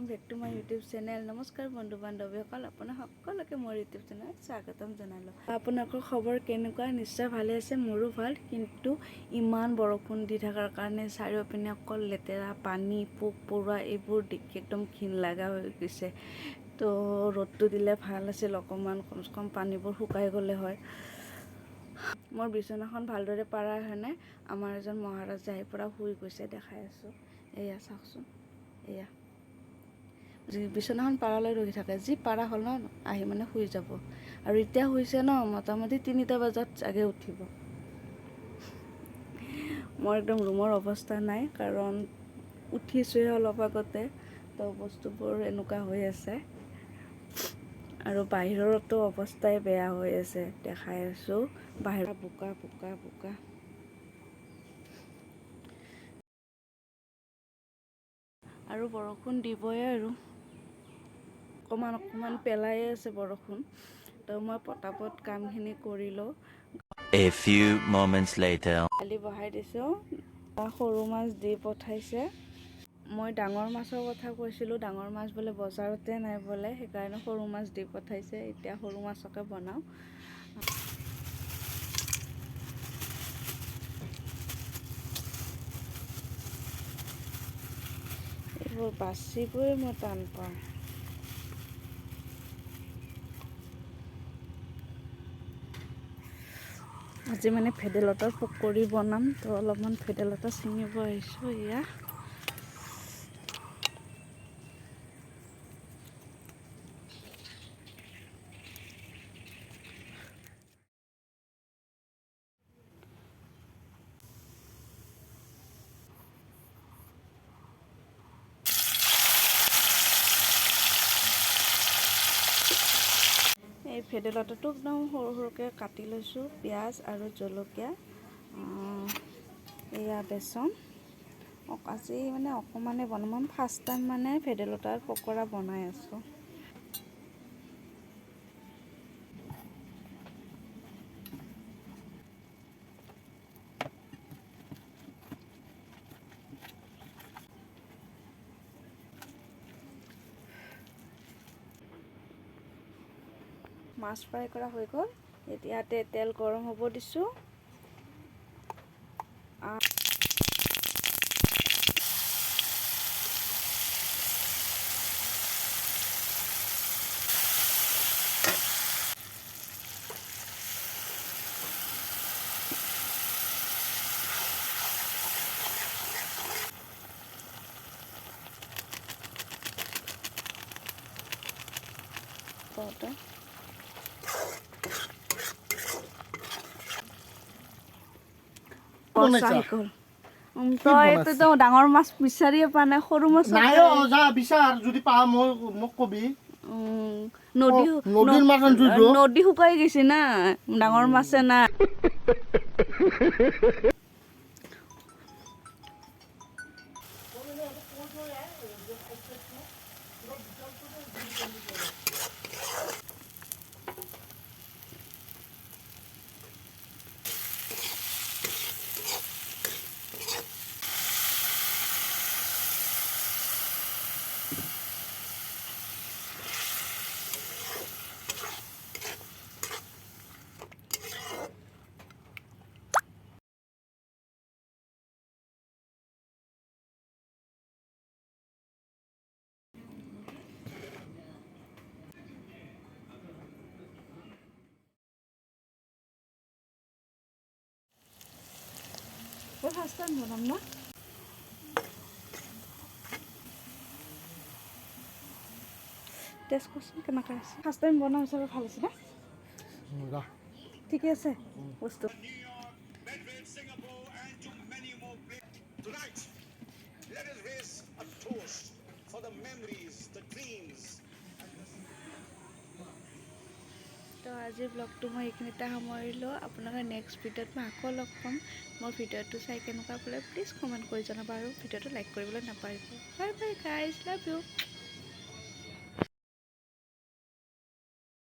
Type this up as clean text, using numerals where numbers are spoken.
Back to my YouTube channel. নমস্কাৰ বন্ধু বান্ধৱীসকল, আপোনাৰ সকলোকে মোৰ ইউটিউব চেনেলত স্বাগতম জনালোঁ। আপোনালোকৰ খবৰ কেনেকুৱা? নিশ্চয় ভালে আছে, মোৰো ভাল। কিন্তু ইমান বৰষুণ দি থকাৰ কাৰণে চাৰিওপিনে অকল লেতেৰা পানী, পোক পৰুৱা এইবোৰ দেখি একদম ঘিণ লগা হৈ গৈছে। তো ৰ'দটো দিলে ভাল আছিল, অকণমান কমচে কম পানীবোৰ শুকাই গ'লে হয়। মোৰ বিচনাখন ভালদৰে পাৰা হয়নে? আমাৰ এজন মহাৰাজা আহি পৰা শুই গৈছে, দেখাই আছোঁ। এয়া চাওকচোন, এয়া বিচনাখন পাৰালৈ ৰখি থাকে, যি পাৰা হ'ল ন আহি মানে শুই যাব। আৰু এতিয়া শুইছে ন, মোটামুটি 3টা বজাত চাগে উঠিব। মোৰ একদম ৰুমৰ অৱস্থা নাই, কাৰণ উঠিছোঁহে অলপ আগতে, তো বস্তুবোৰ এনেকুৱা হৈ আছে। আৰু বাহিৰতো অৱস্থাই বেয়া হৈ আছে, দেখাই আছোঁ। বাহিৰত বোকা বোকা বোকা। আৰু বৰষুণ দিবই আৰু অকণমান পেলাইয়ে আছে বৰষুণ। তো মই পটাপট কামখিনি কৰি লওঁ। A few moments later. দালি বহাই দিছোঁ, সৰু মাছ দি পঠাইছে। মই ডাঙৰ মাছৰ কথা কৈছিলোঁ, ডাঙৰ মাছ বোলে বজাৰতে নাই বোলে, সেইকাৰণে সৰু মাছ দি পঠাইছে। এতিয়া সৰু মাছকে বনাওঁ। এইবোৰ বাচিবই মই টান পাওঁ। আজি মানে ভেদাইলতাৰ পকৰি বনাম, তো অলপমান ভেদাইলতা ছিঙিব আহিছোঁ। এয়া এই ভেদাইলতাটো একদম সৰু সৰুকৈ কাটি লৈছোঁ, পিঁয়াজ আৰু জলকীয়া, এয়া বেচন। আজি মানে অকণমানে বনাম, ফাৰ্ষ্ট টাইম মানে ভেদাইলতাৰ পকৰা বনাই আছোঁ। মাছ ফ্ৰাই কৰা হৈ গ'ল। ইয়াতে তেল গৰম হ'ব দিছোঁ। তইতো ডাঙৰ মাছ বিচাৰিয়ে পোৱা নাই, সৰু মাছ নাই। যা বিচাৰ, যদি পা মোক কবি। নদী শুকাই গৈছে না, ডাঙৰ মাছে নাই। ফাৰ্ষ্ট টাইম বনাম না। টেষ্ট কৰচোন কেনেকৈ আছে। ফাৰ্ষ্ট টাইম বনোৱা হিচাপে ভাল আছে না, ঠিকে আছে বস্তু। তো আজিৰ ব্লগটো মই এইখিনিতে সামৰিলোঁ। আপোনালোকে নেক্সট ভিডিঅ'ত মই আকৌ লগ পাম। মোৰ ভিডিঅ'টো চাই কেনেকুৱা পালে প্লিজ কমেণ্ট কৰি জনাব, আৰু ভিডিঅ'টো লাইক কৰিবলৈ নাপাহৰিব। Bye bye guys, love you.